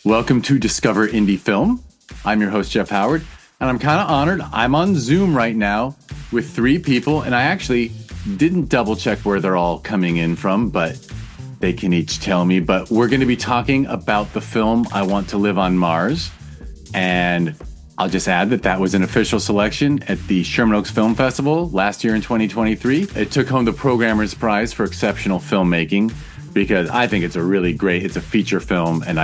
Welcome to Discover Indie Film. I'm your host, Jeff Howard, and I'm kind of honored. I'm on Zoom right now with three people, and I actually didn't double check where they're all coming in from, but they can each tell me. But we're going to be talking about the film I Want to Live on Mars, and I'll just add that was an official selection at the Sherman Oaks Film Festival last year in 2023. It took home the Programmer's Prize for Exceptional Filmmaking because I think it's it's a feature film, and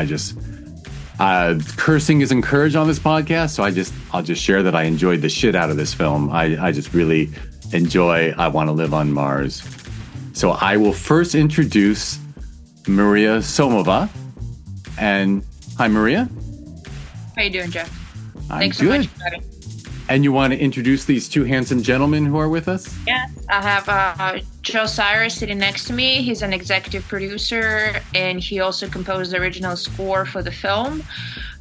cursing is encouraged on this podcast, so I'll just share that I enjoyed the shit out of this film. I just really enjoy I Want to Live on Mars. So I will first introduce Mariya Somova. And hi, Mariya. How you doing, Jeff? Thanks so much for having me. And you want to introduce these two handsome gentlemen who are with us? Yeah, I have Cyrus sitting next to me. He's an executive producer, and he also composed the original score for the film.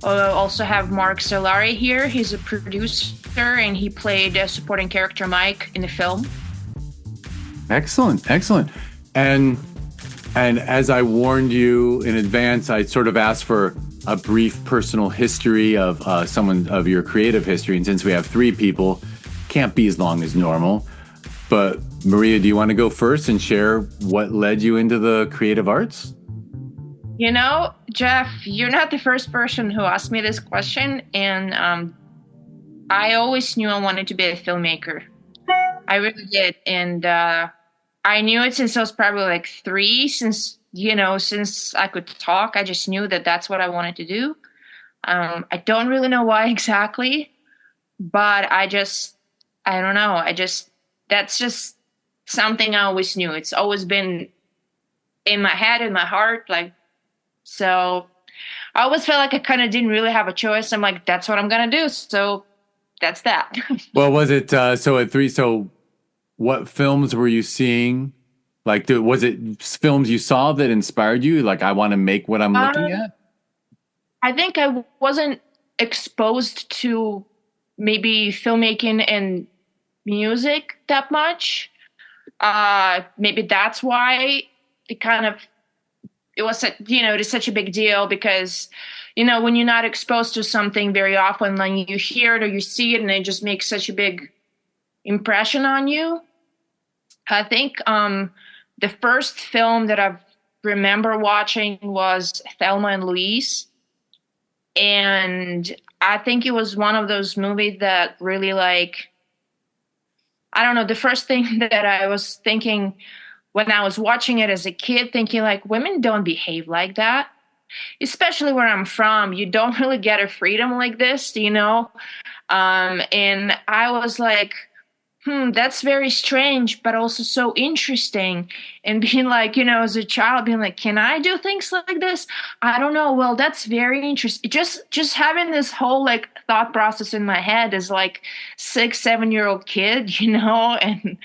Also have Solari here. He's a producer, and he played a supporting character Mike in the film. Excellent. And as I warned you in advance, I sort of asked for a brief personal history of someone of your creative history. And since we have three people, can't be as long as normal. But Mariya, do you want to go first and share what led you into the creative arts? You know, Jeff, you're not the first person who asked me this question. And I always knew I wanted to be a filmmaker. I really did. And I knew it since I was probably like 3, since I could talk. I just knew that that's what I wanted to do. I don't really know why exactly, but I don't know. That's just something I always knew. It's always been in my head, in my heart. So I always felt like I kind of didn't really have a choice. I'm like, that's what I'm going to do. So that's that. Well, was it, so at 3, so what films were you seeing? Was it films you saw that inspired you? Like, I want to make what I'm looking at? I think I wasn't exposed to maybe filmmaking and music that much. Maybe that's why it was such a big deal because, when you're not exposed to something very often, like you hear it or you see it and it just makes such a big impression on you. I think, the first film that I remember watching was Thelma and Louise. And I think it was one of those movies that really I don't know, the first thing that I was thinking when I was watching it as a kid, thinking women don't behave like that. Especially where I'm from, you don't really get a freedom like this, And I was like, that's very strange, but also so interesting. And being as a child, being like, can I do things like this? I don't know. Well, that's very interesting. Just having this whole thought process in my head as 6-7-year-old kid, and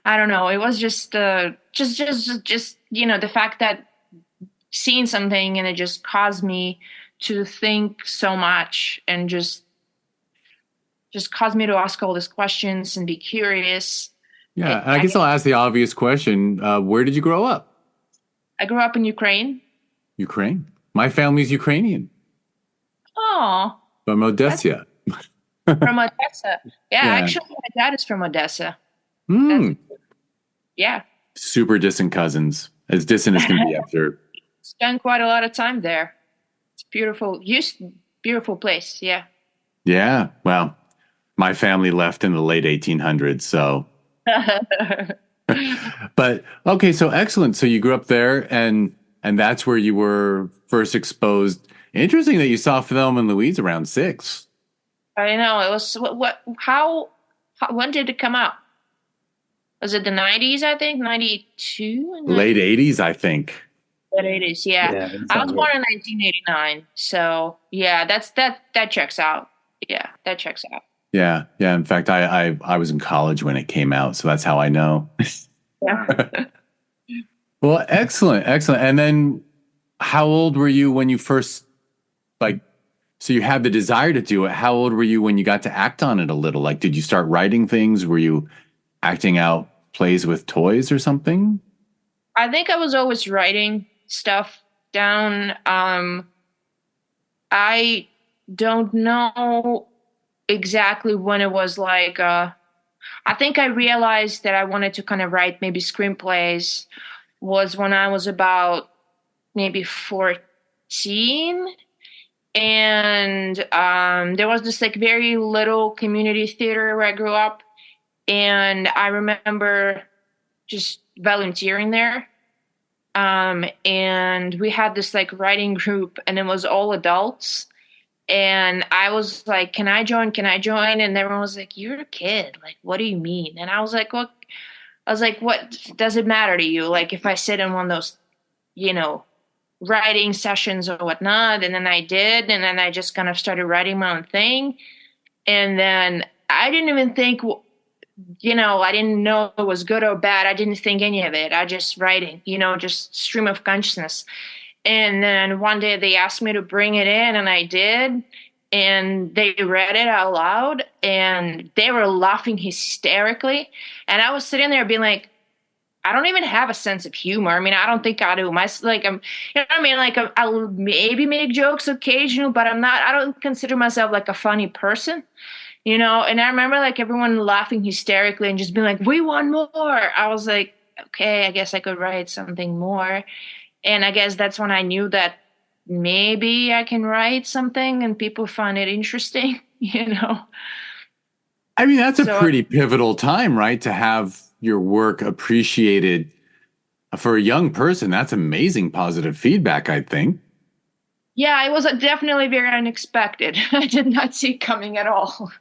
I don't know. It was just the fact that seeing something and it just caused me to think so much and just caused me to ask all these questions and be curious. Yeah, and I guess I'll ask the obvious question. Where did you grow up? I grew up in Ukraine. Ukraine? My family's Ukrainian. Oh. From Odessa. From Odessa. Yeah, actually, my dad is from Odessa. Yeah. Super distant cousins. As distant as can be after. Spent quite a lot of time there. It's beautiful place, yeah. Yeah, well, my family left in the late 1800s, so. But, okay, so excellent. So you grew up there, and that's where you were first exposed. Interesting that you saw Thelma and Louise around 6. I know. It was, when did it come out? Was it the 90s, I think? 92? Late 80s, I think. Late 80s, yeah. I was born in 1989, so, yeah, that checks out. Yeah, that checks out. Yeah. In fact, I was in college when it came out, so that's how I know. Yeah. Well, excellent. And then, how old were you when you first, so you had the desire to do it? How old were you when you got to act on it a little? Did you start writing things? Were you acting out plays with toys or something? I think I was always writing stuff down. I don't know exactly when it was like, I think I realized that I wanted to kind of write maybe screenplays was when I was about maybe 14. And there was this like very little community theater where I grew up. And I remember just volunteering there. And we had this like writing group, and it was all adults. And I was like, "Can I join? Can I join?" And everyone was like, "You're a kid. Like, what do you mean?" And I was like, "Well," I was like, "What does it matter to you? Like, if I sit in one of those, you know, writing sessions or whatnot?" And then I did, and then I just kind of started writing my own thing. And then I didn't even think, I didn't know it was good or bad. I didn't think any of it. I just writing, just stream of consciousness. And then one day they asked me to bring it in, and I did. And they read it out loud, and they were laughing hysterically. And I was sitting there being like, I don't even have a sense of humor. I mean, I don't think I do. I'm, you know what I mean? Like, I'll maybe make jokes occasionally, but I don't consider myself like a funny person, And I remember like everyone laughing hysterically and just being like, we want more. I was like, okay, I guess I could write something more. And I guess that's when I knew that maybe I can write something and people find it interesting, I mean, that's a So pretty pivotal time, right? To have your work appreciated for a young person. That's amazing positive feedback, I think. yeah, it was definitely very unexpected. I did not see it coming at all.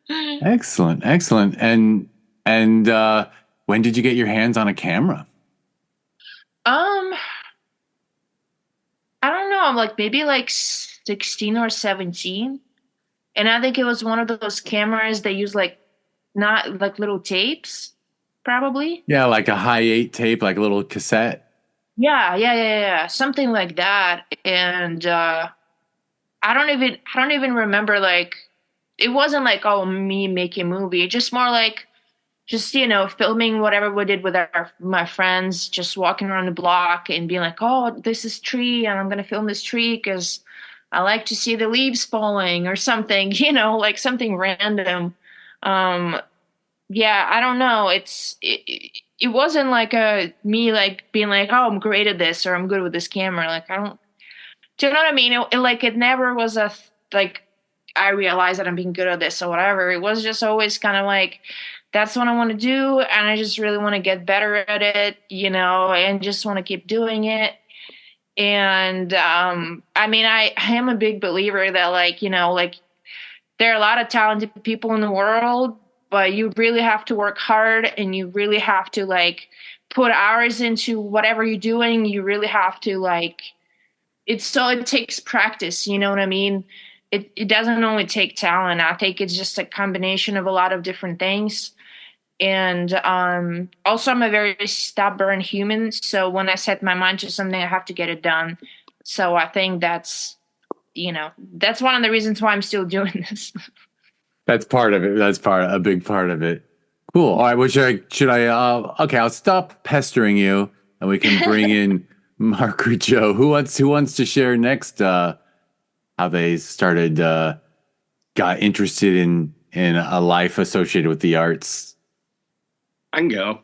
Excellent, excellent. And when did you get your hands on a camera? Um, I don't know. I'm like maybe like 16 or 17. And I think it was one of those cameras that use like not like little tapes, probably. Yeah, like a high 8 tape, like a little cassette. Yeah. Something like that. And I don't even remember like it wasn't like oh me making a movie. It's just more like just filming whatever we did with my friends, just walking around the block and being like, oh, this is tree, and I'm gonna film this tree because I like to see the leaves falling or something, like something random. Um, yeah, I don't know. It wasn't like a me like being like, oh, I'm great at this or I'm good with this camera. Like I don't. Do you know what I mean? It never was like I realized that I'm being good at this or whatever. It was just always kind of like that's what I want to do, and I just really want to get better at it, and just want to keep doing it. And I mean, I am a big believer that like there are a lot of talented people in the world, but you really have to work hard, and you really have to like put hours into whatever you're doing. You really have to like it takes practice, you know what I mean? It doesn't only take talent. I think it's just a combination of a lot of different things. And also I'm a very stubborn human, so when I set my mind to something, I have to get it done. So I think that's one of the reasons why I'm still doing this. That's part of it. That's a big part of it. Cool. All right. Well, okay, I'll stop pestering you and we can bring in Mark or Joe. Who wants to share next, how they started, got interested in a life associated with the arts? I can go.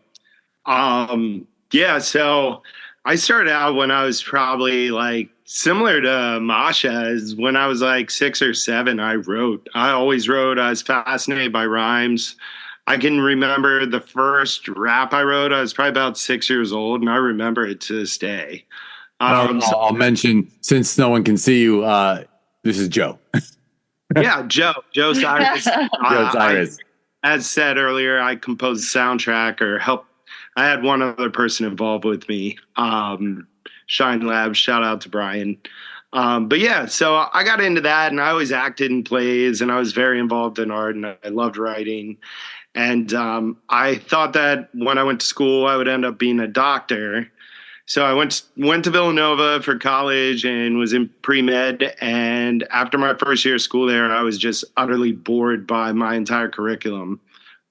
Yeah, so I started out when I was probably like similar to Masha. Is when I was like 6 or 7, I wrote. I always wrote. I was fascinated by rhymes. I can remember the first rap I wrote. I was probably about 6 years old, and I remember it to this day. I'll mention, since no one can see you, this is Joe. Yeah, Joe Cyrus. Joe Cyrus. As said earlier, I composed the soundtrack or helped. I had one other person involved with me, Shine Labs. Shout out to Brian. But yeah, so I got into that, and I always acted in plays, and I was very involved in art, and I loved writing. And I thought that when I went to school, I would end up being a doctor. So I went to Villanova for college and was in pre-med. And after my first year of school there, I was just utterly bored by my entire curriculum.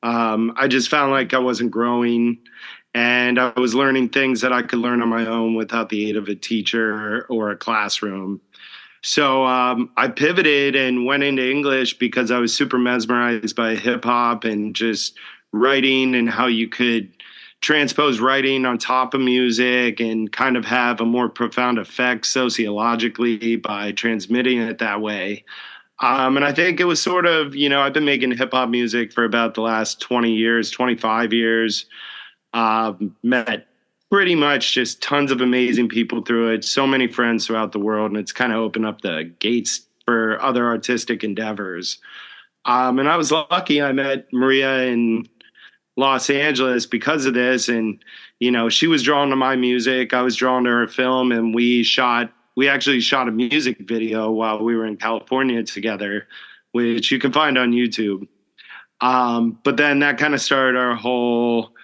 I just found like I wasn't growing, and I was learning things that I could learn on my own without the aid of a teacher or a classroom. So I pivoted and went into English because I was super mesmerized by hip hop and just writing and how you could transpose writing on top of music and kind of have a more profound effect sociologically by transmitting it that way. And I think it was sort of, I've been making hip hop music for about the last 20 years, 25 years. Met pretty much just tons of amazing people through it, so many friends throughout the world, and it's kind of opened up the gates for other artistic endeavors. And I was lucky. I met Mariya in Los Angeles because of this, and she was drawn to my music, I was drawn to her film, and we actually shot a music video while we were in California together, which you can find on YouTube. But then that kind of started our whole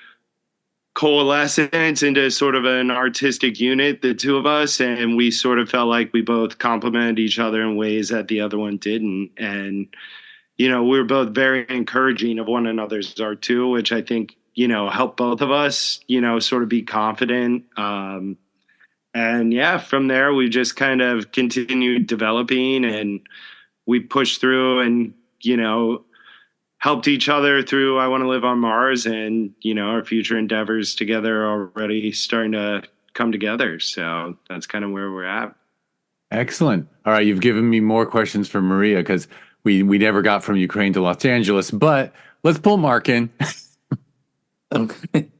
coalescence into sort of an artistic unit, the two of us, and we sort of felt like we both complemented each other in ways that the other one didn't. And we were both very encouraging of one another's art too, which I think helped both of us sort of be confident. And yeah, from there we just kind of continued developing, and we pushed through and helped each other through I Want to Live on Mars, and our future endeavors together are already starting to come together. So that's kind of where we're at. Excellent. All right, you've given me more questions for Mariya because we never got from Ukraine to Los Angeles, but let's pull Mark in. Okay.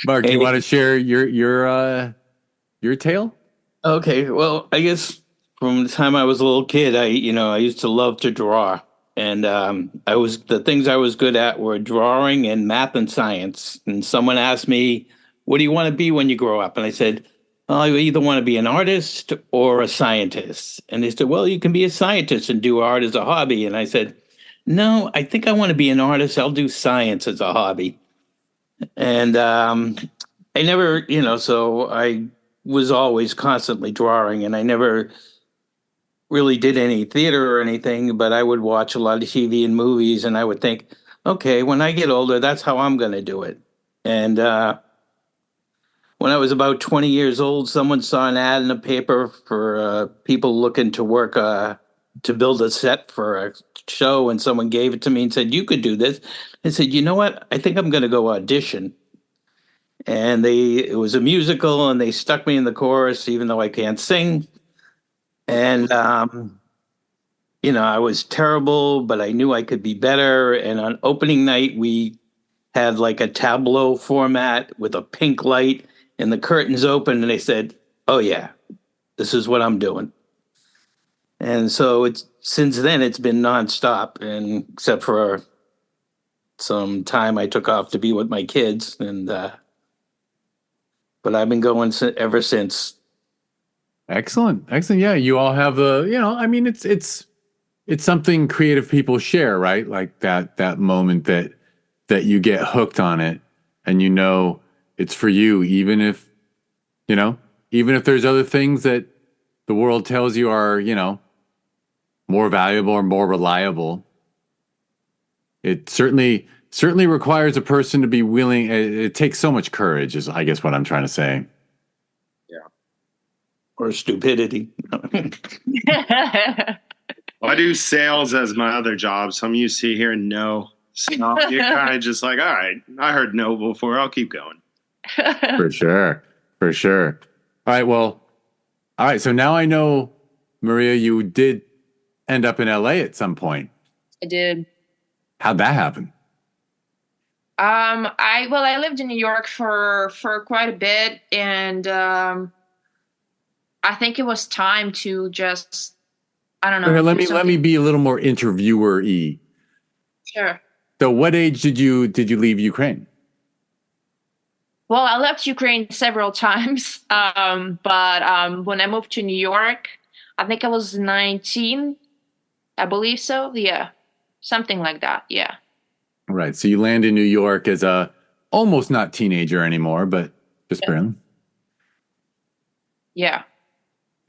Mark, do you want to share your tale? Okay. Well, I guess from the time I was a little kid, I used to love to draw. And the things I was good at were drawing and math and science. And someone asked me, "What do you want to be when you grow up?" And I said, "Oh, I either want to be an artist or a scientist." And they said, "Well, you can be a scientist and do art as a hobby." And I said, "No, I think I want to be an artist. I'll do science as a hobby." And I never, so I was always constantly drawing, and I never really did any theater or anything, but I would watch a lot of TV and movies, and I would think, okay, when I get older, that's how I'm going to do it. And when I was about 20 years old, someone saw an ad in the paper for people looking to work to build a set for a show, and someone gave it to me and said, "You could do this." I said, "You know what? I think I'm going to go audition." And it was a musical, and they stuck me in the chorus, even though I can't sing. And, I was terrible, but I knew I could be better. And on opening night, we had like a tableau format with a pink light, and the curtains opened, and they said, "Oh yeah, this is what I'm doing." And so since then it's been nonstop, and except for some time I took off to be with my kids, and but I've been going ever since. Excellent. Yeah, you all have it's something creative people share, right? Like that moment that you get hooked on it, and it's for you, even if there's other things that the world tells you are, more valuable or more reliable. It certainly requires a person to be willing. It takes so much courage, is I guess what I'm trying to say. Or stupidity. I do sales as my other job, so I'm used to hearing no. So you're kind of just like, all right, I heard no before, I'll keep going. For sure. All right. So now I know, Mariya, you did end up in LA at some point. I did. How'd that happen? I lived in New York for quite a bit, and I think it was time to just, I don't know. Okay, let me be a little more interviewer-y. Sure. So what age did you leave Ukraine? Well, I left Ukraine several times, but when I moved to New York, I think I was 19. I believe so. Yeah, something like that. Yeah. Right. So you land in New York as a almost not teenager anymore, but just barely. Yeah.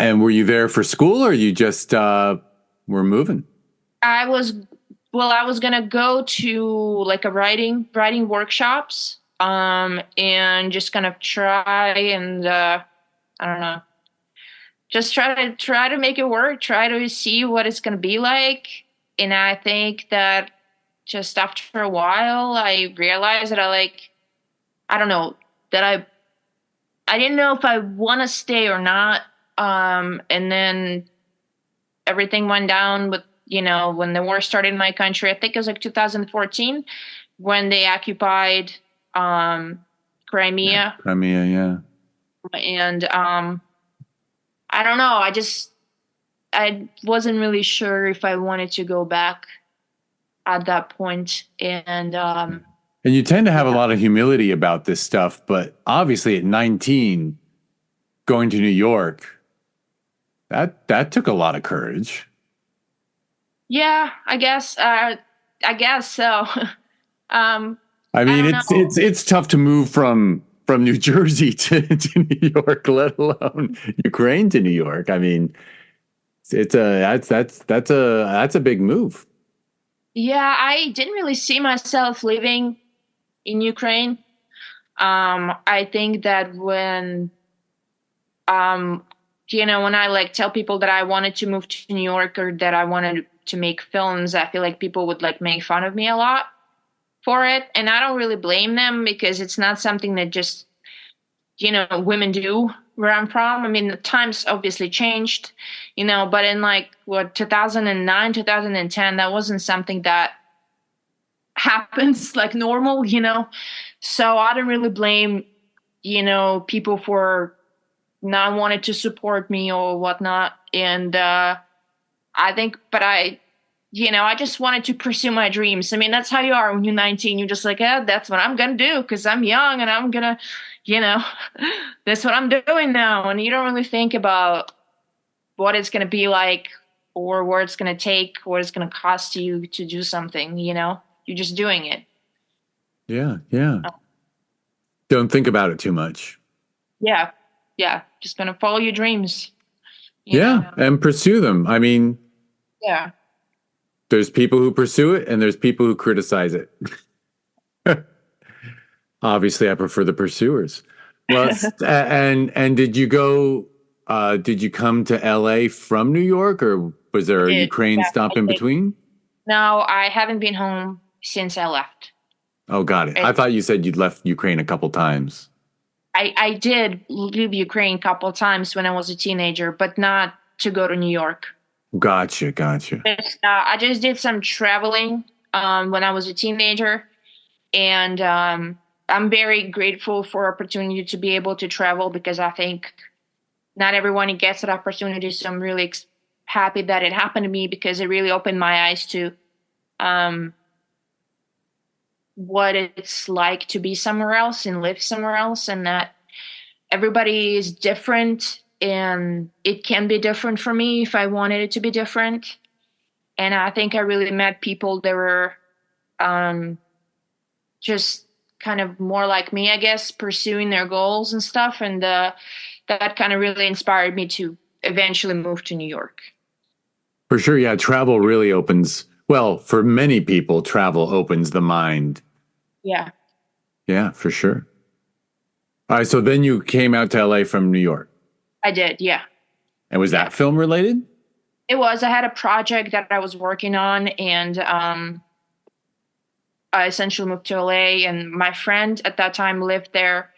And were you there for school, or you just were moving? I was gonna go to like a writing workshops, and just kind of try and I don't know, just try to make it work, try to see what it's going to be like. And I think that just after a while, I realized that I don't know, that I didn't know if I want to stay or not. And then everything went down with, when the war started in my country. I think it was like 2014 when they occupied Crimea. Yeah, Crimea, yeah. And I don't know. I wasn't really sure if I wanted to go back at that point. And you tend to have a lot of humility about this stuff, but obviously at 19, going to New York, that took a lot of courage. Yeah, I guess so. I mean, it's tough to move from New Jersey to New York, let alone Ukraine to New York. I mean, that's a big move. Yeah, I didn't really see myself living in Ukraine. I think that when when I tell people that I wanted to move to New York or that I wanted to make films, I feel like people would make fun of me a lot for it. And I don't really blame them because it's not something that just, women do where I'm from. I mean, the times obviously changed, but in 2009, 2010, that wasn't something that happens normal, So I don't really blame, people for not wanting to support me or whatnot. And I just wanted to pursue my dreams. I mean, that's how you are when you're 19. You're just that's what I'm going to do because I'm young and I'm going to, that's what I'm doing now. And you don't really think about what it's going to be like or where it's going to take, what it's going to cost you to do something, You're just doing it. Yeah, yeah. Don't think about it too much. Yeah, yeah. Just going to follow your dreams. You know? And pursue them. I mean, yeah. There's people who pursue it and there's people who criticize it. Obviously, I prefer the pursuers. Well, and did you go? Did you come to LA from New York, or was there a Ukraine stop in between? No, I haven't been home since I left. Oh, got it. I thought you said you'd left Ukraine a couple times. I did leave Ukraine a couple times when I was a teenager, but not to go to New York. Gotcha. I just did some traveling when I was a teenager, and I'm very grateful for opportunity to be able to travel because I think not everyone gets that opportunity. So I'm really happy that it happened to me because it really opened my eyes to what it's like to be somewhere else and live somewhere else, and that everybody is different. And it can be different for me if I wanted it to be different. And I think I really met people that were just kind of more like me, I guess, pursuing their goals and stuff. And that kind of really inspired me to eventually move to New York. For sure, yeah. Travel really opens, well, for many people, travel opens the mind. Yeah. Yeah, for sure. All right, so then you came out to LA from New York. I did, yeah. And was that film related? It was. I had a project that I was working on, and I essentially moved to LA, and my friend at that time lived there.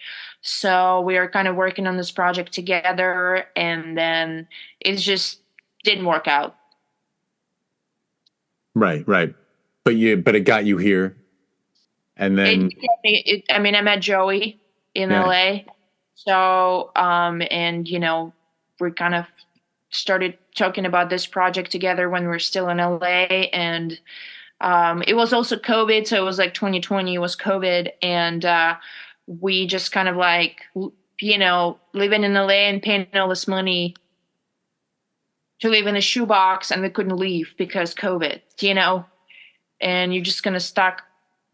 So we were kind of working on this project together, and then it just didn't work out. Right. But it got you here. And then I met Joey in LA. So, and, we kind of started talking about this project together when we were still in LA. And it was also COVID. So it was 2020 was COVID. And we just kind of living in LA and paying all this money to live in a shoebox. And we couldn't leave because COVID, and you're just going to stuck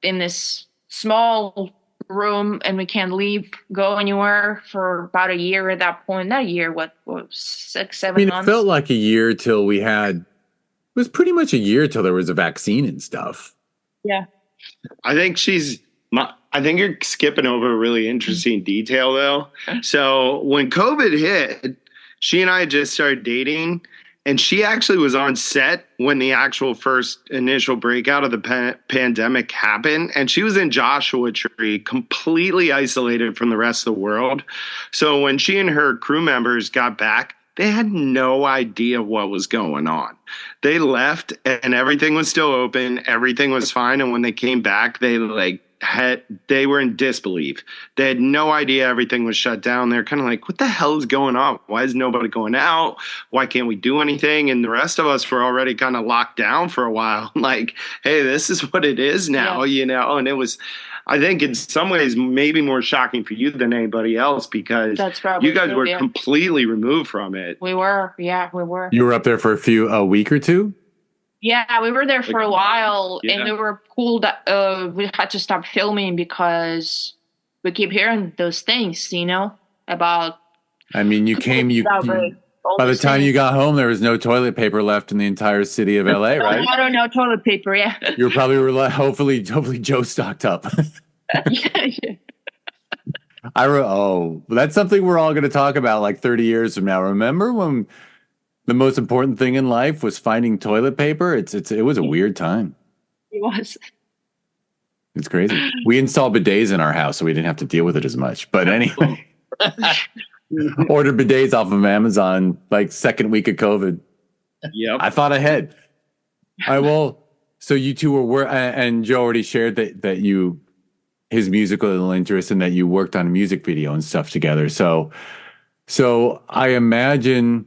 in this small room and we can't leave, go anywhere for about a year at that point. Not a year, what 6, 7 months? It felt like a year till it was pretty much a year till there was a vaccine and stuff. Yeah. I think you're skipping over a really interesting detail though. So when COVID hit, She and I had just started dating, and she actually was on set when the actual first initial breakout of the pandemic happened. And she was in Joshua Tree, completely isolated from the rest of the world. So when she and her crew members got back, they had no idea what was going on. They left and everything was still open. Everything was fine. And when they came back, they were in disbelief. They had no idea everything was shut down. They're kind of like, what the hell is going on? Why is nobody going out? Why can't we do anything? And the rest of us were already kind of locked down for a while. Like, hey, this is what it is now, And it was, I think in some ways, maybe more shocking for you than anybody else because you guys were completely removed from it. We were. Yeah, we were. You were up there for a week or two? Yeah, we were there for a while, and we were pulled. We had to stop filming because we keep hearing those things, about. I mean, by the time you got home, there was no toilet paper left in the entire city of LA, right? I don't know, toilet paper, yeah. You were probably hopefully Joe stocked up. Yeah. That's something we're all going to talk about like 30 years from now. Remember when the most important thing in life was finding toilet paper? It was a weird time. It was. It's crazy. We installed bidets in our house, so we didn't have to deal with it as much. But anyway, ordered bidets off of Amazon like second week of COVID. Yep. I thought ahead. So you two were and Joe already shared that his musical interest and that you worked on a music video and stuff together. So I imagine.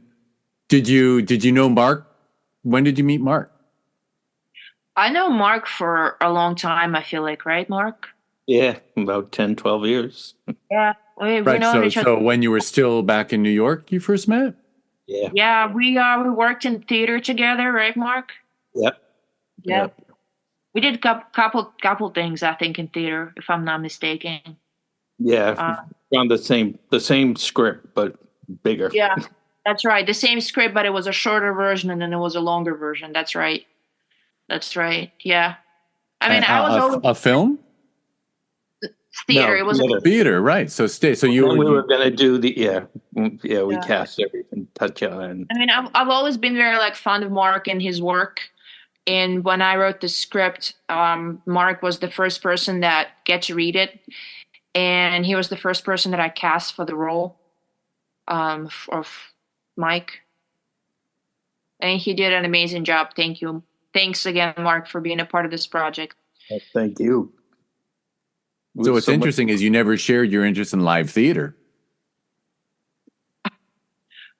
Did you know Mark? When did you meet Mark? I know Mark for a long time, I feel like, right, Mark? Yeah, about 10, 12 years. Yeah. We know each other. So when you were still back in New York, you first met? Yeah. Yeah, we worked in theater together, right, Mark? Yep. Yeah. We did a couple things, I think, in theater, if I'm not mistaken. Yeah, on the same script, but bigger. Yeah. That's right. The same script, but it was a shorter version and then it was a longer version. That's right. Yeah. I mean, I was always a film? Theater. No, it was theater, right? So we were going to do we cast everything, touch on. I mean, I've always been very fond of Mark and his work. And when I wrote the script, Mark was the first person that get to read it, and he was the first person that I cast for the role of Mike. And he did an amazing job. Thank you. Thanks again, Mark, for being a part of this project. Thank you. So what's interesting is you never shared your interest in live theater.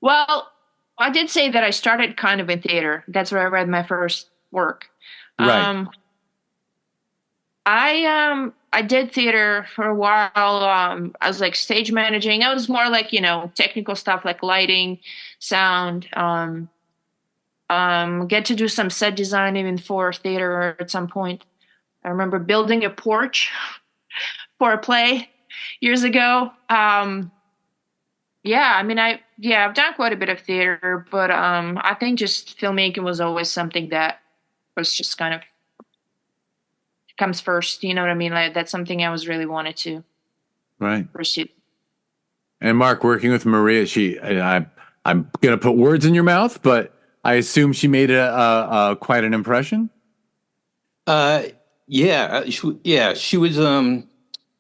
Well, I did say that I started kind of in theater. That's where I read my first work. Right. I did theater for a while. I was stage managing. I was more technical stuff like lighting, sound. Get to do some set design even for theater at some point. I remember building a porch for a play years ago. I've done quite a bit of theater, but I think just filmmaking was always something that was just kind of comes first. You know what I mean? That's something I was really wanted to pursue. And Mark, working with Mariya, I'm going to put words in your mouth, but I assume she made quite an impression.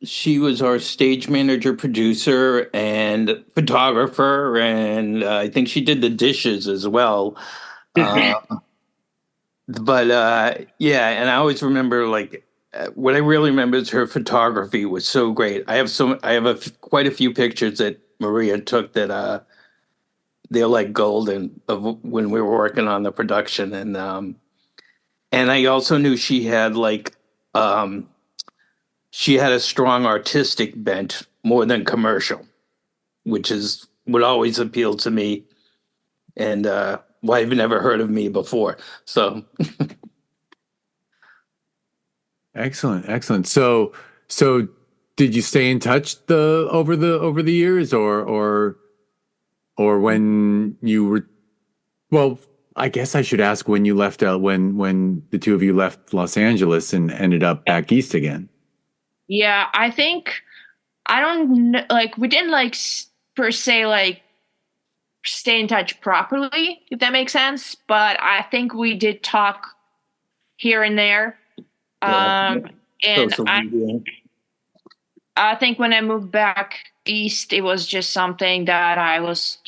She was our stage manager, producer, and photographer, and I think she did the dishes as well. And I always remember what I really remember is her photography was so great. I have quite a few pictures that Mariya took that they're like golden of when we were working on the production, and I also knew she had she had a strong artistic bent more than commercial, which is what always appealed to me, and why I've never heard of me before. So, excellent. So did you stay in touch over the years, or when you were? Well, I guess I should ask when you left when the two of you left Los Angeles and ended up back east again. Yeah, I think I don't we didn't per se stay in touch properly, if that makes sense. But I think we did talk here and there. Yeah. And Social media. I think when I moved back east, it was just something that I was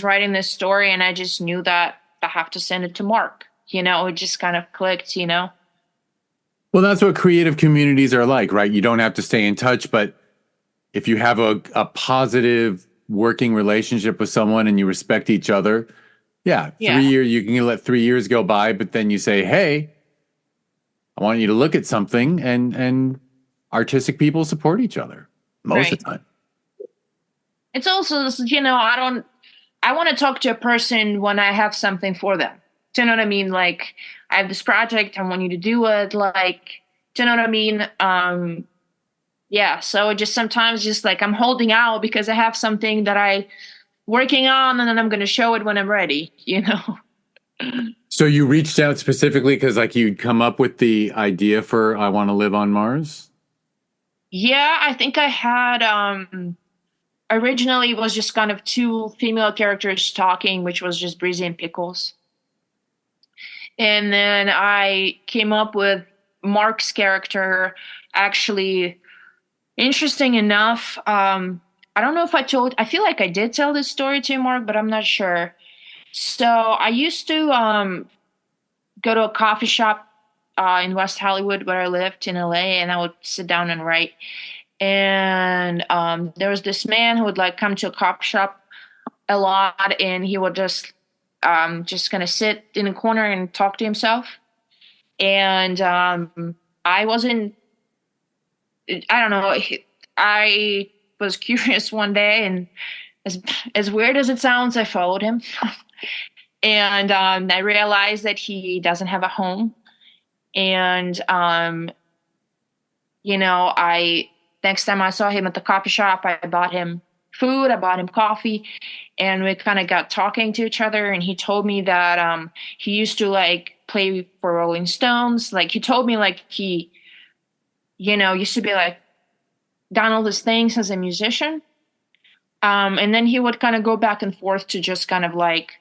writing this story and I just knew that I have to send it to Mark. It just kind of clicked. Well, that's what creative communities are like, right? You don't have to stay in touch, but if you have a positive working relationship with someone and you respect each other, 3 years, you can let 3 years go by, but then you say, hey, I want you to look at something, and artistic people support each other most of the time. It's also, I want to talk to a person when I have something for them. Do you know what I mean? Like, I have this project, I want you to do it. Like, do you know what I mean? So it just sometimes just like I'm holding out because I have something that I working on and then I'm going to show it when I'm ready, So you reached out specifically because like you'd come up with the idea for I Want to Live on Mars? Yeah, I think I had, originally it was just kind of two female characters talking, which was just Breezy and Pickles. And then I came up with Mark's character. Actually, interesting enough, I don't know if I feel like I did tell this story to Mark, but I'm not sure. So I used to go to a coffee shop in West Hollywood where I lived in LA, and I would sit down and write. And there was this man who would like come to a coffee shop a lot, and he would just kind of sit in a corner and talk to himself. And I wasn't, I don't know, I was curious one day, and as weird as it sounds, I followed him. And I realized that he doesn't have a home. And, next time I saw him at the coffee shop, I bought him food, I bought him coffee, and we kind of got talking to each other. And he told me that he used to like play for Rolling Stones. Like he told me like he, used to be like done all these things as a musician. And then he would kind of go back and forth to just kind of like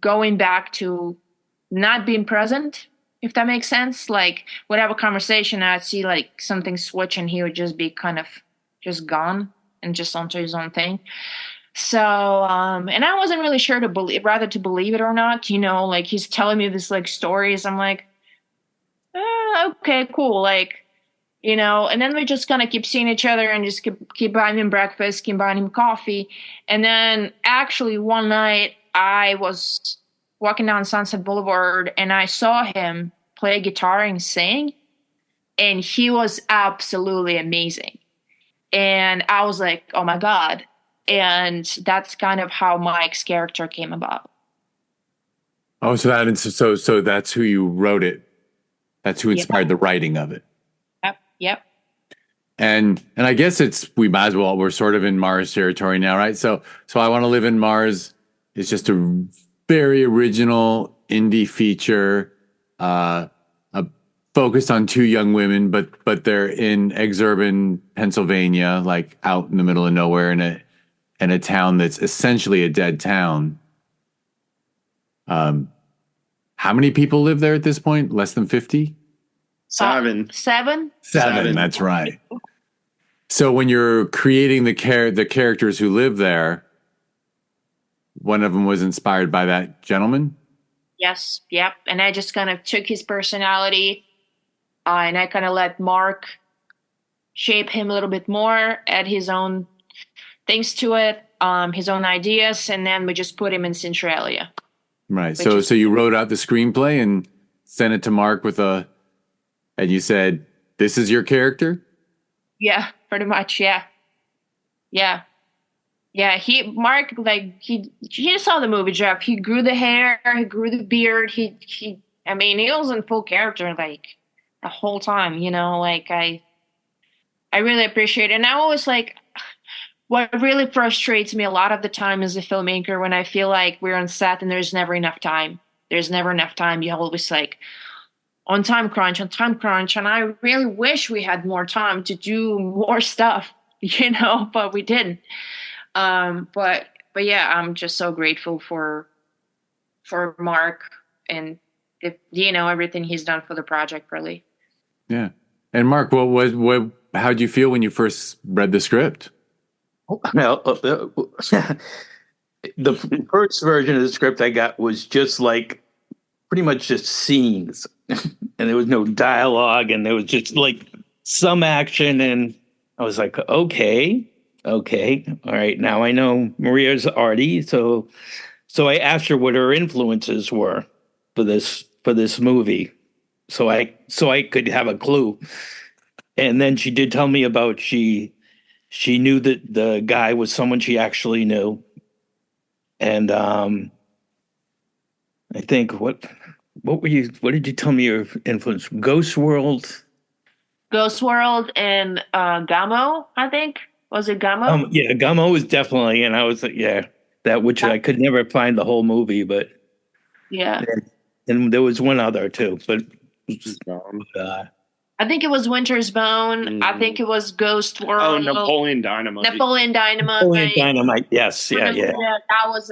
going back to not being present, if that makes sense. Like we'd have a conversation, I'd see like something switch and he would just be kind of just gone and just onto his own thing. So, and I wasn't really sure to believe it or not, like he's telling me this like stories. I'm like, okay, cool. Like, and then we just kind of keep seeing each other and just keep buying him breakfast, keep buying him coffee. And then actually one night I was walking down Sunset Boulevard and I saw him play guitar and sing, and he was absolutely amazing. And I was like, oh my God. And that's kind of how Mike's character came about. Oh, so that's who you wrote it. That's who inspired the writing of it. Yep. And I guess we might as well, we're sort of in Mars territory now, right? So I Want to Live in Mars is just a very original indie feature, focused on two young women, but they're in exurban Pennsylvania, like out in the middle of nowhere in a town that's essentially a dead town. How many people live there at this point? Less than 50? Seven. That's right. So when you're creating the characters who live there, one of them was inspired by that gentleman? Yes. Yep. And I just kind of took his personality and I kind of let Mark shape him a little bit more, add his own things to it, his own ideas, and then we just put him in Centralia. Right. So you wrote out the screenplay and sent it to Mark and you said, this is your character? Yeah, pretty much. Yeah. Mark, like he saw the movie, Jeff. He grew the hair, he grew the beard. He was in full character like the whole time, like I really appreciate it. And I always like, what really frustrates me a lot of the time as a filmmaker when I feel like we're on set and there's never enough time. There's never enough time. You always like on time crunch. And I really wish we had more time to do more stuff, but we didn't. But but yeah, I'm just so grateful for Mark and everything he's done for the project, really. Yeah. And Mark, how'd you feel when you first read the script? Well, the first version of the script I got was just like pretty much just scenes, and there was no dialogue, and there was just like some action, and I was like, okay, all right, now I know Mariya's arty, so I asked her what her influences were for this movie, so I could have a clue, and then she did tell me about she knew that the guy was someone she actually knew. And I think what did you tell me your influence? Ghost World and Gamo, I think. Was it Gamo? Yeah, Gummo was definitely, and I was like, yeah, that, which I could never find the whole movie, but yeah. And there was one other too, but I think it was Winter's Bone. I think it was Ghost World. Oh, Napoleon Dynamite. Napoleon Dynamite. Yes, yeah. That was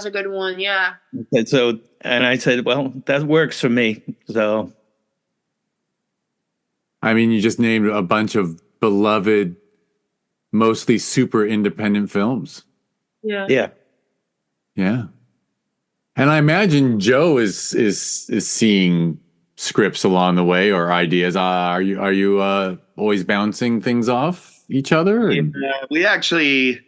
a good one. Yeah. And so, and I said, well, that works for me. So, I mean, you just named a bunch of beloved, mostly super independent films. Yeah. And I imagine Joe is seeing scripts along the way or ideas. Are you always bouncing things off each other? Yeah, we actually,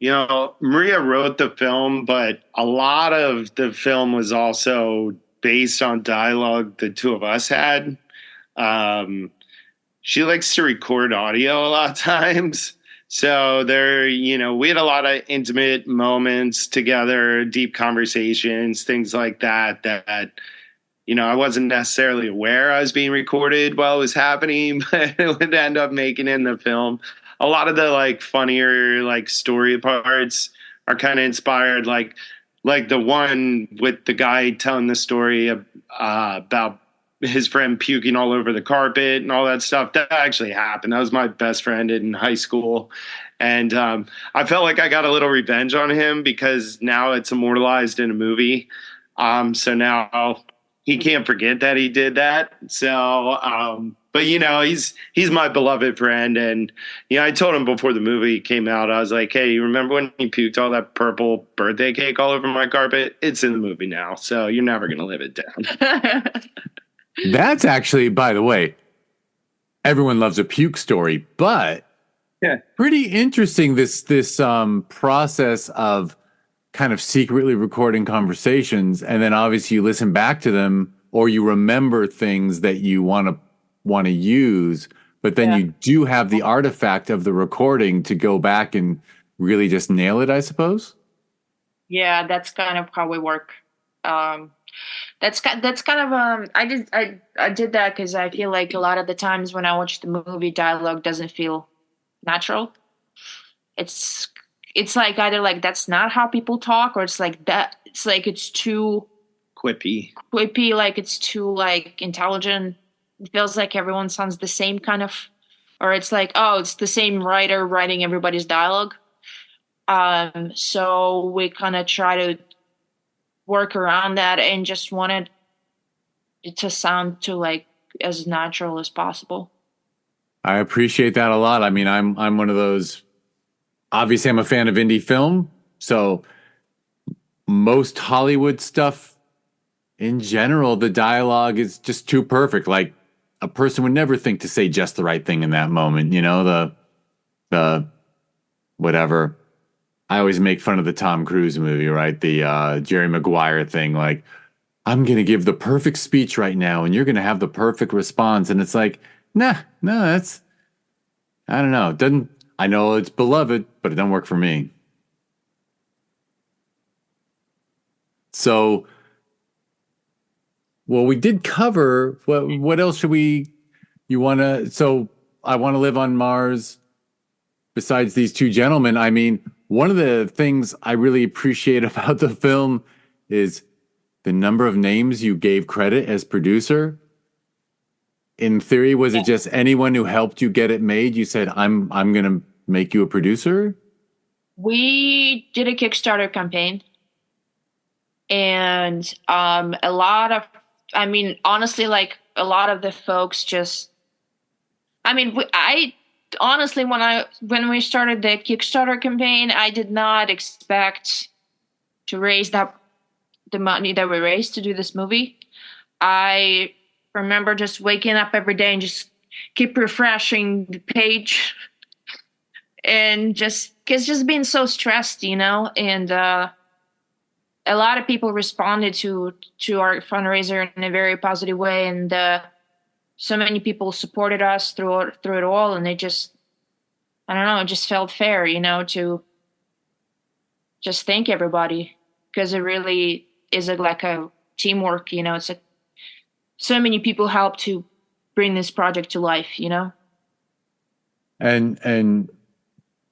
Mariya wrote the film, but a lot of the film was also based on dialogue the two of us had. She likes to record audio a lot of times. So we had a lot of intimate moments together, deep conversations, things like that, I wasn't necessarily aware I was being recorded while it was happening, but it would end up making it in the film. A lot of the funnier story parts are kind of inspired, like the one with the guy telling the story about his friend puking all over the carpet and all that stuff. That actually happened. That was my best friend in high school. And I felt like I got a little revenge on him because now it's immortalized in a movie. So now he can't forget that he did that. So, but he's my beloved friend. And, I told him before the movie came out, I was like, hey, you remember when he puked all that purple birthday cake all over my carpet? It's in the movie now. So you're never going to live it down. That's actually, by the way, everyone loves a puke story, but pretty interesting. This process of kind of secretly recording conversations, and then obviously you listen back to them, or you remember things that you want to use, but then you do have the artifact of the recording to go back and really just nail it, I suppose. Yeah, that's kind of how we work. That's kind of I did that because I feel like a lot of the times when I watch the movie, dialogue doesn't feel natural. It's like either like that's not how people talk, or it's like that. It's like it's too quippy, like it's too like intelligent. It feels like everyone sounds the same kind of, or it's like, oh, it's the same writer writing everybody's dialogue. So we kind of try to work around that and just wanted it to sound to like as natural as possible. I appreciate that a lot. I mean, I'm one of those. Obviously, I'm a fan of indie film, so most Hollywood stuff in general, the dialogue is just too perfect. Like a person would never think to say just the right thing in that moment. The whatever. I always make fun of the Tom Cruise movie, right? The Jerry Maguire thing. Like, I'm going to give the perfect speech right now, and you're going to have the perfect response. And it's like, no, that's, I don't know. It doesn't, I know it's beloved, but it doesn't work for me. So, well, we did cover, what else should so I Want to Live on Mars, besides these two gentlemen. I mean, one of the things I really appreciate about the film is the number of names you gave credit as producer. In theory, was it just anyone who helped you get it made? You said, I'm going to make you a producer? We did a Kickstarter campaign, and a lot of, I mean, honestly, like a lot of the folks just, I mean, I honestly, when we started the Kickstarter campaign, I did not expect to raise the money that we raised to do this movie. I remember just waking up every day and just keep refreshing the page and just being so stressed, and a lot of people responded to our fundraiser in a very positive way, and so many people supported us through it all, and I don't know, it just felt fair, to just thank everybody, because it really is like a teamwork, it's like so many people helped to bring this project to life, And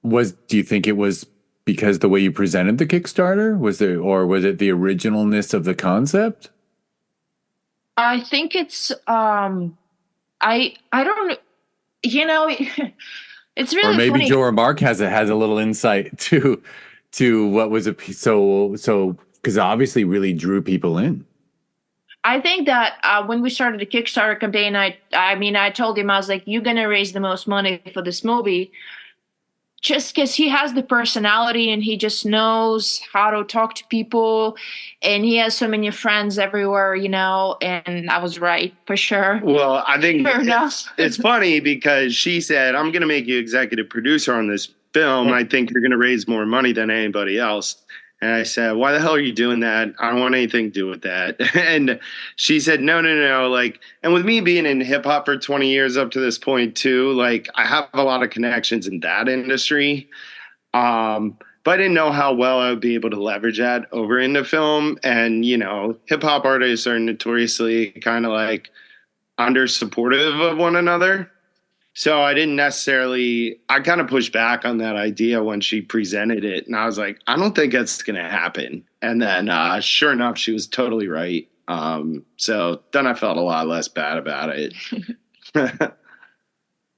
do you think it was because the way you presented the Kickstarter or was it the originalness of the concept? I think it's I don't it's really or maybe funny. Joe or Mark has a little insight to what was so because obviously really drew people in. I think that when we started the Kickstarter campaign, I told him, I was like, "You're gonna raise the most money for this movie," just because he has the personality and he just knows how to talk to people, and he has so many friends everywhere, and I was right for sure. Well, I think Fair enough. it's funny because she said, "I'm going to make you executive producer on this film. I think you're going to raise more money than anybody else." And I said, "Why the hell are you doing that? I don't want anything to do with that." And she said, "No, no, no. Like, and with me being in hip hop for 20 years up to this point too, like I have a lot of connections in that industry. But I didn't know how well I would be able to leverage that over into film. And, hip hop artists are notoriously kind of like under supportive of one another. So I kind of pushed back on that idea when she presented it. And I was like, I don't think that's going to happen. And then sure enough, she was totally right. So then I felt a lot less bad about it.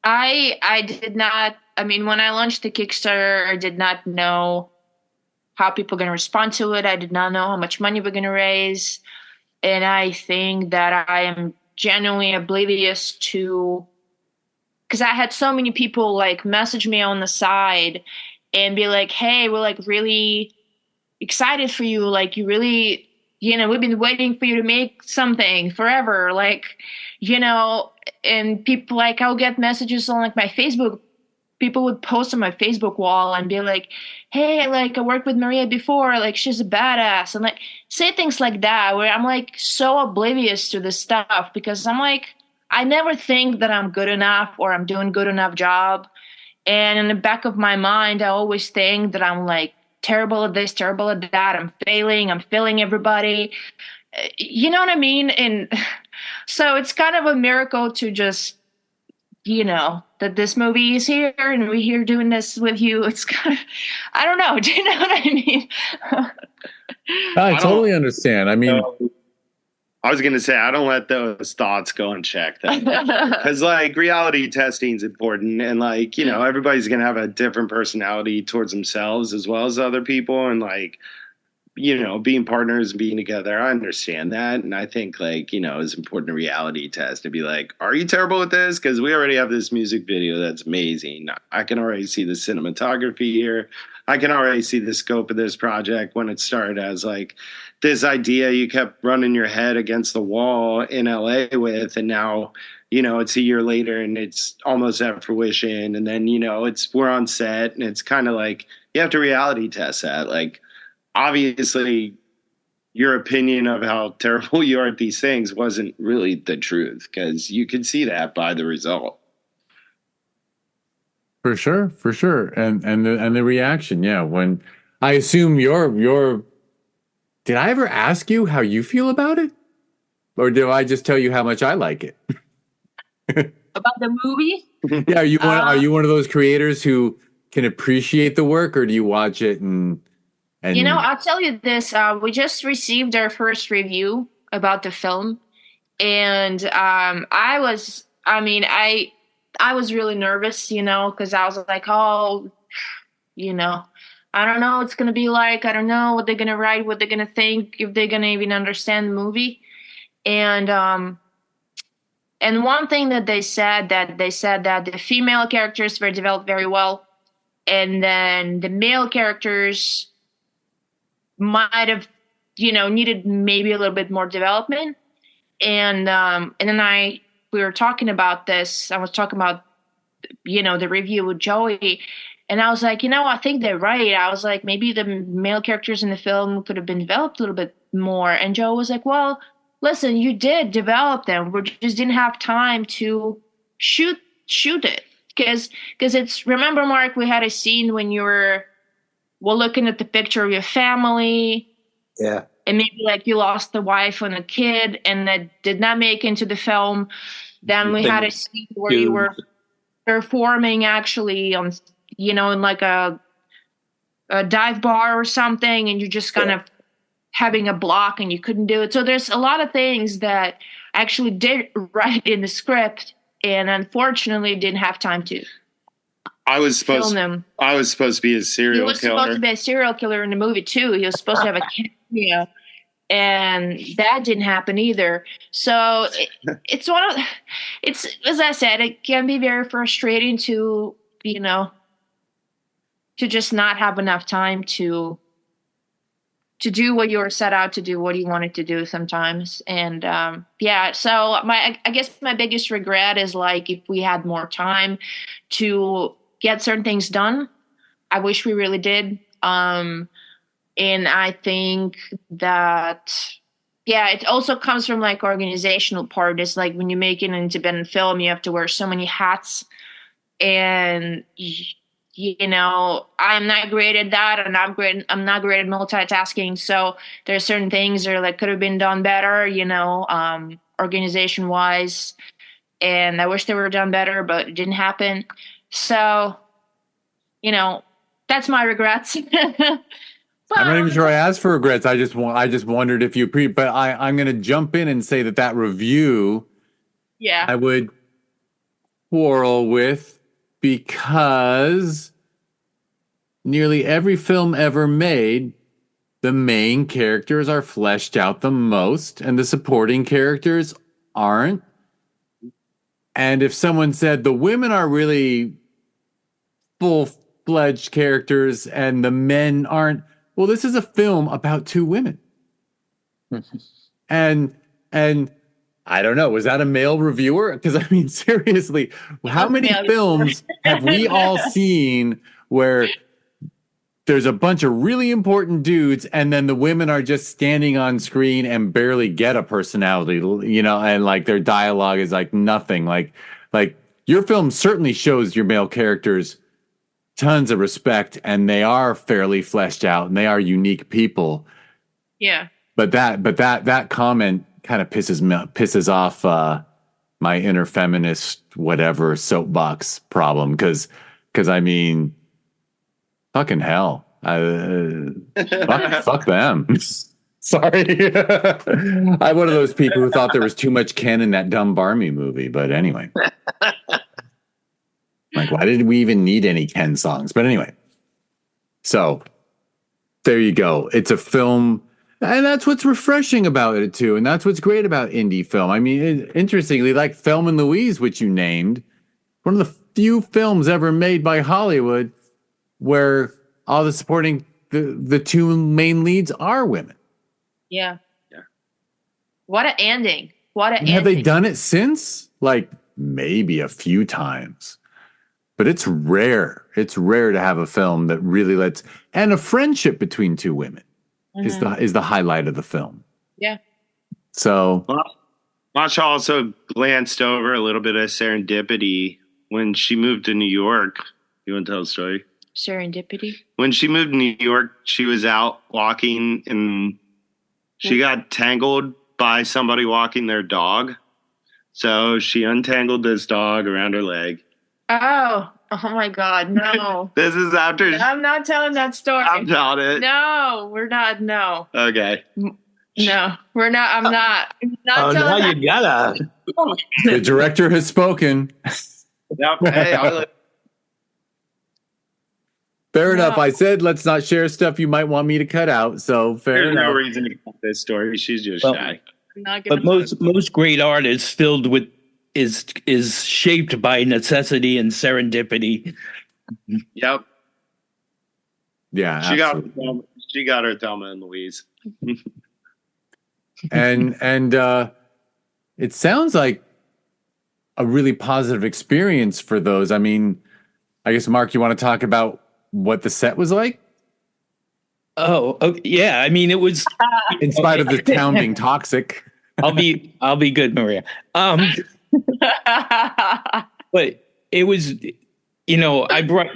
I did not, when I launched the Kickstarter, I did not know how people were going to respond to it. I did not know how much money we're going to raise. And I think that I am genuinely oblivious to, because I had so many people like message me on the side and be like, "Hey, we're like really excited for you. Like you really, we've been waiting for you to make something forever." Like, and people like, I'll get messages on like my Facebook. People would post on my Facebook wall and be like, "Hey, like I worked with Mariya before. Like she's a badass," and like say things like that, where I'm like so oblivious to this stuff because I'm like, I never think that I'm good enough or I'm doing good enough job. And in the back of my mind, I always think that I'm like terrible at this, terrible at that. I'm failing everybody. You know what I mean? And so it's kind of a miracle to just, that this movie is here and we're here doing this with you. It's kind of, I don't know. Do you know what I mean? I totally understand. I was going to say, I don't let those thoughts go unchecked. Because, like, reality testing is important. And, like, everybody's going to have a different personality towards themselves as well as other people. And, like, being partners and being together, I understand that. And I think, like, it's important to reality test to be like, are you terrible at this? Because we already have this music video that's amazing. I can already see the cinematography here. I can already see the scope of this project when it started as, like, this idea you kept running your head against the wall in LA with, and now, it's a year later and it's almost at fruition. And then, we're on set and it's kind of like, you have to reality test that. Like, obviously your opinion of how terrible you are at these things wasn't really the truth, because you could see that by the result. For sure. And the reaction, yeah. When I assume your did I ever ask you how you feel about it? Or do I just tell you how much I like it? About the movie? Yeah, are you one of those creators who can appreciate the work, or do you watch it and I'll tell you this. We just received our first review about the film, and I was really nervous, because I was like, oh, I don't know what it's gonna be like. I don't know what they're gonna write, what they're gonna think, if they're gonna even understand the movie. And one thing that they said that the female characters were developed very well, and then the male characters might have, needed maybe a little bit more development. And then we were talking about this. I was talking about, the review with Joey, and I was like, I think they're right. I was like, maybe the male characters in the film could have been developed a little bit more. And Joe was like, well, listen, you did develop them. We just didn't have time to shoot it. Because it's, remember, Mark, we had a scene when you were looking at the picture of your family. Yeah. And maybe like you lost the wife and a kid and that did not make into the film. Then we had a scene where you were performing actually on, in like a dive bar or something, and you're just kind of having a block and you couldn't do it. So there's a lot of things that I actually did write in the script and unfortunately didn't have time to film them. I was supposed to be a serial killer. He was supposed to be a serial killer in the movie too. He was supposed to have a cameo, and that didn't happen either. So it's as I said, it can be very frustrating to just not have enough time to do what you were set out to do, what you wanted to do sometimes. And so I guess my biggest regret is like if we had more time to get certain things done. I wish we really did. And I think that, it also comes from like organizational part. It's like when you make an independent film, you have to wear so many hats, and I'm not great at that, and I'm not great at multitasking. So there's certain things that could have been done better, organization wise. And I wish they were done better, but it didn't happen. So, that's my regrets. I'm not even sure I asked for regrets. I just wondered if but I'm going to jump in and say that review, I would quarrel with, because nearly every film ever made, the main characters are fleshed out the most and the supporting characters aren't. And if someone said the women are really full-fledged characters and the men aren't, well, this is a film about two women. and I don't know, was that a male reviewer? Because I mean, seriously, how many films have we all seen where there's a bunch of really important dudes and then the women are just standing on screen and barely get a personality, and like their dialogue is like nothing. Like your film certainly shows your male characters tons of respect, and they are fairly fleshed out and they are unique people. Yeah. But that comment kind of pisses off my inner feminist whatever soapbox problem, because I mean, fucking hell, fuck them. Sorry, I'm one of those people who thought there was too much Ken in that dumb Barmy movie. But anyway, like, why did we even need any Ken songs? But anyway, so there you go. It's a film. And that's what's refreshing about it, too. And that's what's great about indie film. I mean, interestingly, like Thelma and Louise, which you named, one of the few films ever made by Hollywood where all the supporting, the two main leads are women. Yeah. What an ending. Have they done it since? Like, maybe a few times. But it's rare. It's rare to have a film that really lets... And a friendship between two women. Is the highlight of the film. Yeah. So Masha also glanced over a little bit of serendipity when she moved to New York. You want to tell the story? Serendipity? When she moved to New York, she was out walking and she got tangled by somebody walking their dog. So she untangled this dog around her leg. Oh my God, no. This is after... I'm not telling that story. I'm telling it. No, we're not, no. Okay. No, we're not, I'm not. Not now you gotta. The director has spoken. Hey, Fair enough. No. I said let's not share stuff you might want me to cut out. So fair There's no enough. reason to cut this story. She's just Well, shy. I'm not gonna. But most great art is filled with is shaped by necessity and serendipity. Yep. Yeah, She got absolutely. she got her Thelma and Louise. And it sounds like a really positive experience for those. I mean, I guess Mark, you want to talk about what the set was like? Oh, okay, yeah. I mean, it was. In spite of the town being toxic. I'll be good, Mariya. But it was, I brought,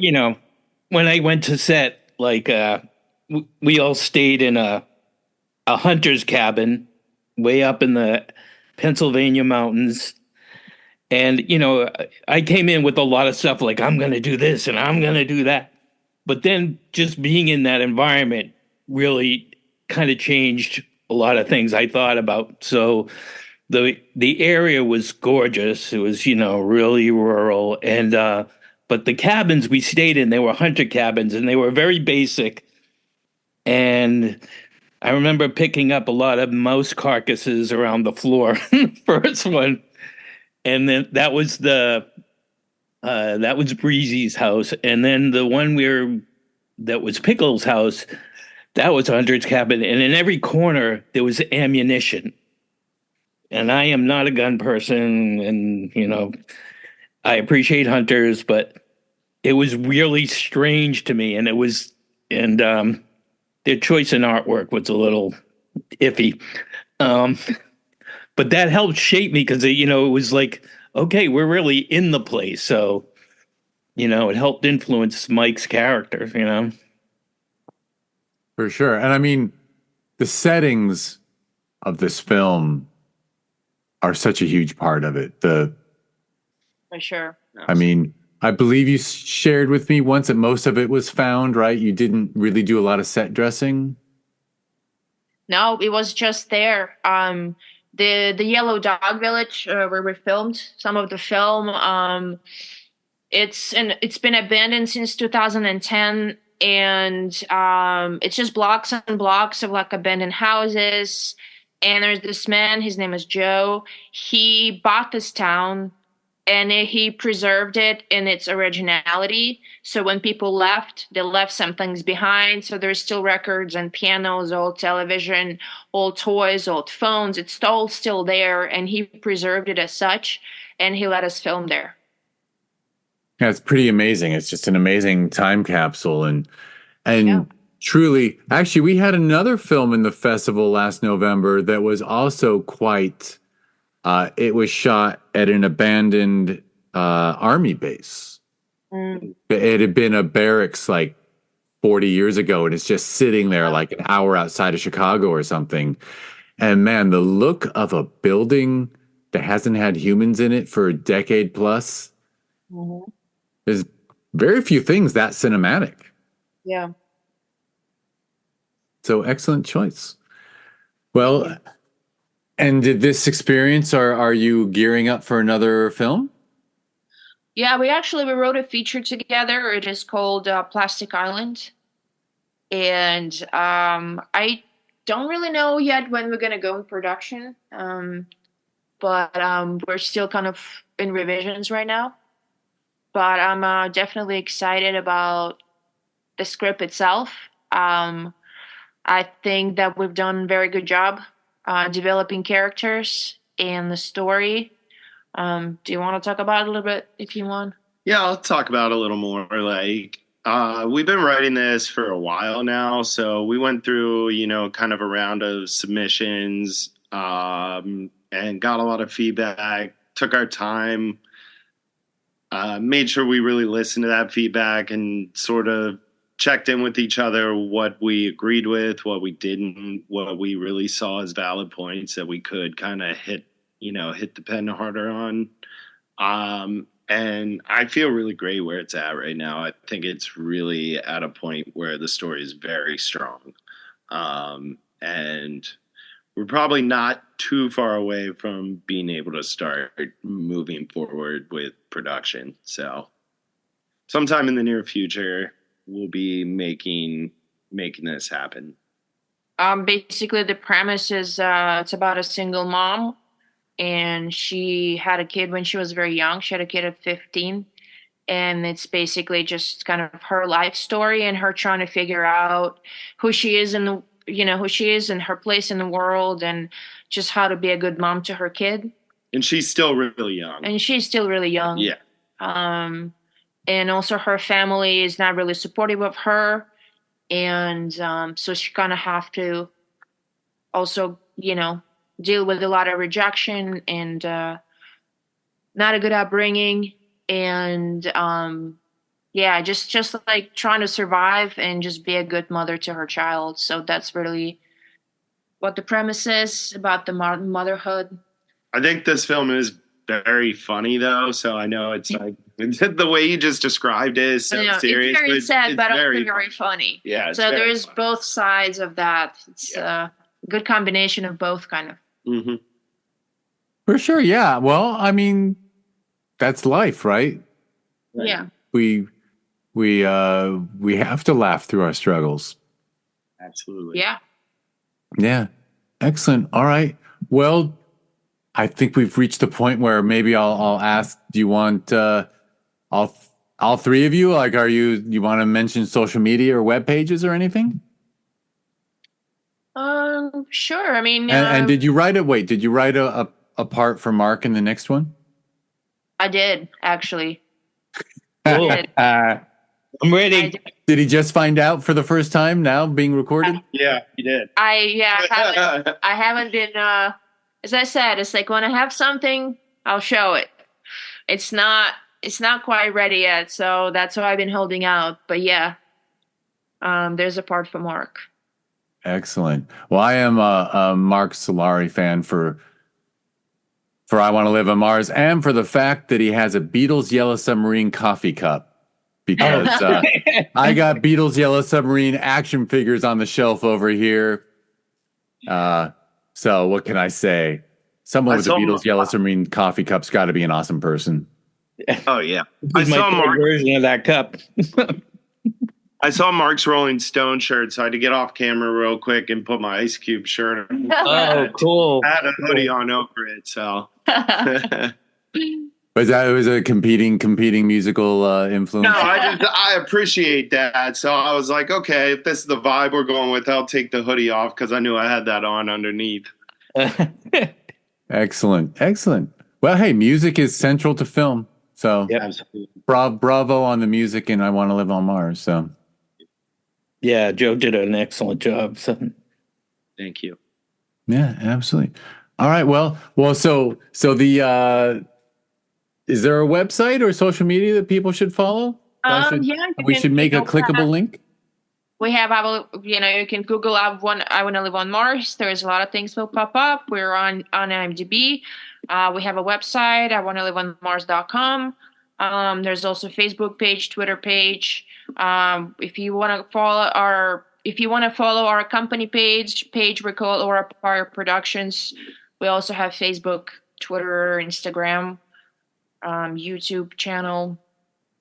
when I went to set, like, we all stayed in a hunter's cabin way up in the Pennsylvania mountains. And, I came in with a lot of stuff like, I'm going to do this and I'm going to do that. But then just being in that environment really kind of changed a lot of things I thought about. So the area was gorgeous. It was, really rural. And but the cabins we stayed in, they were hunter cabins and they were very basic. And I remember picking up a lot of mouse carcasses around the floor, first one. And then that was Breezy's house. And then the one that was Pickle's house, that was Hunter's cabin. And in every corner, there was ammunition. And I am not a gun person. And, I appreciate hunters, but it was really strange to me. And their choice in artwork was a little iffy. But that helped shape me because, it was like, okay, we're really in the place. So, it helped influence Mike's character, For sure. And I mean, the settings of this film are such a huge part of it. For sure. I mean, I believe you shared with me once that most of it was found, right? You didn't really do a lot of set dressing. No, it was just there. The Yellow Dog Village where we filmed some of the film. It's been abandoned since 2010, and it's just blocks and blocks of like abandoned houses. And there's this man. His name is Joe. He bought this town and he preserved it in its originality. So when people left, they left some things behind. So there's still records and pianos, old television, old toys, old phones. It's all still there, and he preserved it as such, and he let us film there. Yeah, it's pretty amazing. It's just an amazing time capsule, and Yeah. truly, actually, we had another film in the festival last November that was also quite. It was shot at an abandoned army base. It had been a barracks like 40 years ago, and it's just sitting there like an hour outside of Chicago or something. And man, the look of a building that hasn't had humans in it for a decade plus, there's very few things that cinematic. Yeah. So excellent choice. Well, and did this experience, are you gearing up for another film? Yeah, we wrote a feature together. It is called Plastic Island. And I don't really know yet when we're going to go in production. But we're still kind of in revisions right now. But I'm definitely excited about the script itself. I think that we've done a very good job developing characters and the story. Do you want to talk about it a little bit if you want? Yeah, I'll talk about it a little more. Like, we've been writing this for a while now, so we went through, kind of a round of submissions, and got a lot of feedback. Took our time, made sure we really listened to that feedback, and sort of checked in with each other what we agreed with, what we didn't, what we really saw as valid points that we could kind of hit the pen harder on. And I feel really great where it's at right now. I think it's really at a point where the story is very strong. And we're probably not too far away from being able to start moving forward with production. So sometime in the near future, will be making this happen? Basically, the premise is it's about a single mom, and she had a kid when she was very young. She had a kid at 15, and it's basically just kind of her life story and her trying to figure out who she is and who she is and her place in the world, and just how to be a good mom to her kid. And she's still really young. And she's still really young. Yeah. And also her family is not really supportive of her. And so she kind of have to also, deal with a lot of rejection and not a good upbringing. And just like trying to survive and just be a good mother to her child. So that's really what the premise is about the motherhood. I think this film is very funny, though. So I know it's like the way you just described it is so serious. It's very sad, but also very very funny. Yeah. So there's both sides of that. It's a good combination of both, kind of. Mm-hmm. For sure, yeah. Well, I mean, that's life, right? Yeah. We have to laugh through our struggles. Absolutely. Yeah. Yeah. Excellent. All right. Well, I think we've reached the point where maybe I'll ask, do you want all three of you, like, you want to mention social media or web pages or anything? Sure. I mean, and did you write a part for Mark in the next one? I did, actually. Cool. I'm ready. Did he just find out for the first time now being recorded? Yeah, he did. I haven't been, as I said, it's like when I have something, I'll show it. It's not quite ready yet, so that's why I've been holding out. But yeah, there's a part for Mark. Excellent. Well, I am a Mark Solari fan for I Want to Live on Mars, and for the fact that he has a Beatles Yellow Submarine coffee cup. Because I got Beatles Yellow Submarine action figures on the shelf over here. So what can I say? Someone with a Beatles Yellow Submarine coffee cup's got to be an awesome person. Oh yeah, I saw Mark version of that cup. I saw Mark's Rolling Stone shirt, so I had to get off camera real quick and put my Ice Cube shirt on. Oh, cool! I had a hoodie on over it, so. Was a competing musical influence? No, I appreciate that. So I was like, okay, if this is the vibe we're going with, I'll take the hoodie off because I knew I had that on underneath. Excellent. Well, hey, music is central to film, so bravo on the music, and I Want to Live on Mars. So, yeah, Joe did an excellent job. So. Thank you. Yeah, absolutely. All right. Well. So the. Is there a website or social media that people should follow? We should make a clickable link. We have you can Google I Want to Live on Mars. There's a lot of things will pop up. We're on IMDb. We have a website, iwanttoliveonmars.com. There's also a Facebook page, Twitter page. If you want to follow our company page we call Aura Productions. We also have Facebook, Twitter, Instagram. YouTube channel.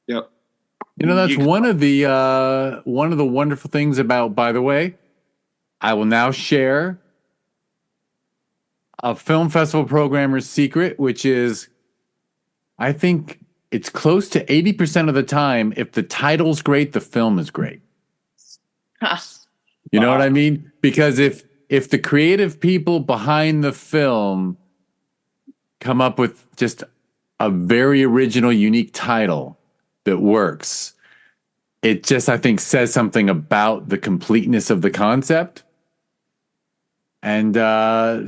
Yep. That's one of the wonderful things about, by the way, I will now share a film festival programmer's secret, which is, I think it's close to 80% of the time, if the title's great, the film is great. You know what I mean? Because if the creative people behind the film come up with just a very original, unique title that works, it just, I think, says something about the completeness of the concept. And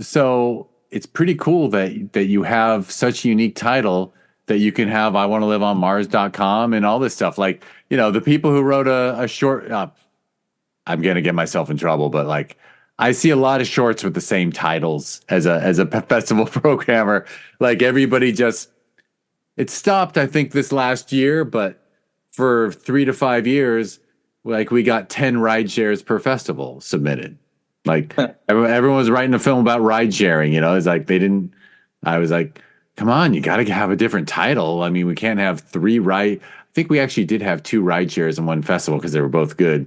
so it's pretty cool that you have such a unique title that you can have iwanttoliveonmars.com and all this stuff. Like, the people who wrote a short, I'm going to get myself in trouble, but like, I see a lot of shorts with the same titles as a festival programmer. Like, everybody just, it stopped, I think, this last year, but for 3 to 5 years, like, we got 10 ride shares per festival submitted. Like, everyone was writing a film about ride sharing, It's like I was like, come on, you got to have a different title. I mean, we can't have 3 think we actually did have 2 ride shares in one festival because they were both good.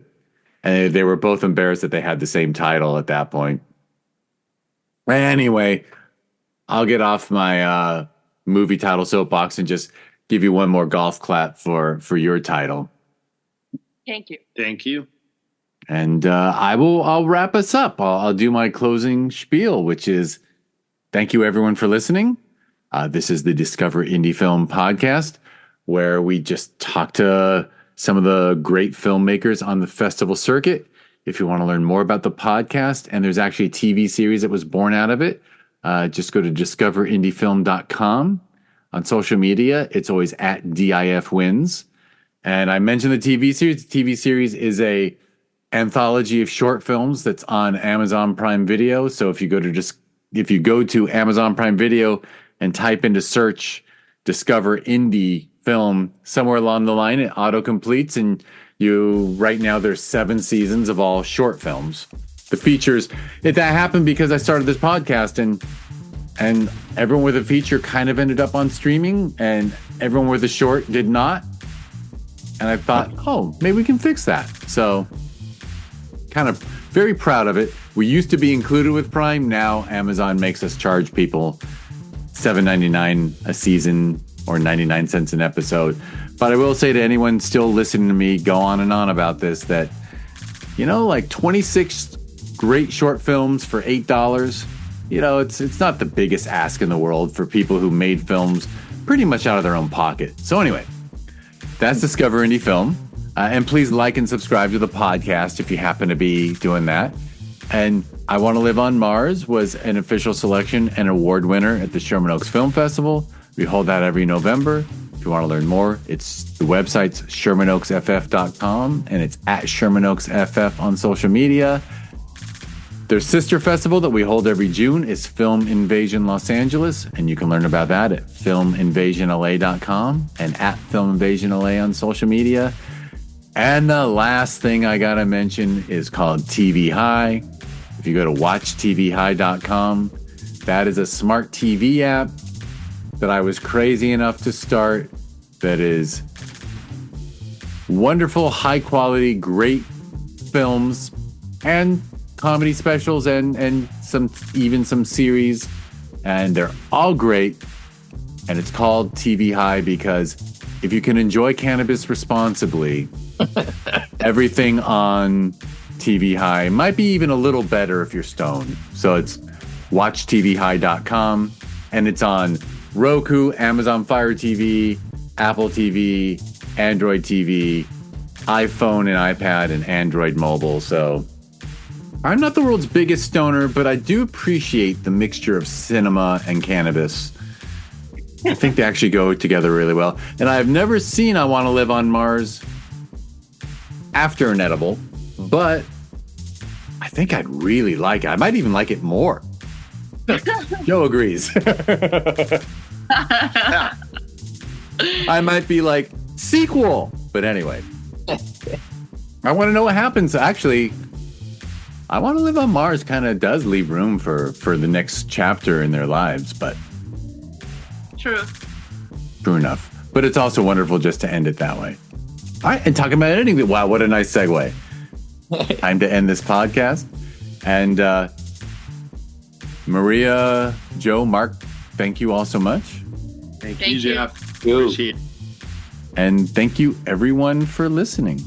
And they were both embarrassed that they had the same title at that point. Anyway, I'll get off my movie title soapbox and just give you one more golf clap for your title. Thank you. Thank you. And I'll wrap us up. I'll do my closing spiel, which is thank you everyone for listening. This is the Discover Indie Film podcast, where we just talk to some of the great filmmakers on the festival circuit. If you want to learn more about the podcast, and there's actually a TV series that was born out of it, just go to discoverindiefilm.com. On social media, it's always at DIF Wins. And I mentioned the TV series. The TV series is a anthology of short films that's on Amazon Prime Video. So if you go to Amazon Prime Video and type into search Discover Indie Film, somewhere along the line it auto completes, and right now there's 7 seasons of all short films. The features, that happened because I started this podcast, and everyone with a feature kind of ended up on streaming, and everyone with a short did not. And I thought, maybe we can fix that. So kind of very proud of it. We used to be included with Prime. Now Amazon makes us charge people $7.99 a season or 99 cents an episode. But I will say to anyone still listening to me go on and on about this, that, like 26 great short films for $8, it's not the biggest ask in the world for people who made films pretty much out of their own pocket. So anyway, that's Discover Indie Film. And please like and subscribe to the podcast if you happen to be doing that. And I Want to Live on Mars was an official selection and award winner at the Sherman Oaks Film Festival. We hold that every November. If you want to learn more, the website's ShermanOaksFF.com, and it's at ShermanOaksFF on social media. Their sister festival that we hold every June is Film Invasion Los Angeles, and you can learn about that at FilmInvasionLA.com and at FilmInvasionLA on social media. And the last thing I gotta mention is called TVHi. If you go to WatchTVHi.com, that is a smart TV app that I was crazy enough to start, that is wonderful, high quality, great films and comedy specials and some series, and they're all great. And it's called TVHi because if you can enjoy cannabis responsibly, everything on TVHi might be even a little better if you're stoned. So it's watchtvhi.com, and it's on Roku, Amazon Fire TV, Apple TV, Android TV, iPhone and iPad, and Android mobile. So I'm not the world's biggest stoner, but I do appreciate the mixture of cinema and cannabis. I think they actually go together really well. And I've never seen I Want to Live on Mars after an edible, but I think I'd really like it. I might even like it more. Joe agrees. I might be like, sequel. But anyway, I want to know what happens. Actually, I Want to Live on Mars kind of does leave room for the next chapter in their lives, but True enough. But it's also wonderful just to end it that way. All right, and talking about editing. Wow, what a nice segue. Time to end this podcast. And Mariya, Joe, Mark, thank you all so much. Thank you, Jeff. You. Appreciate it. And thank you, everyone, for listening.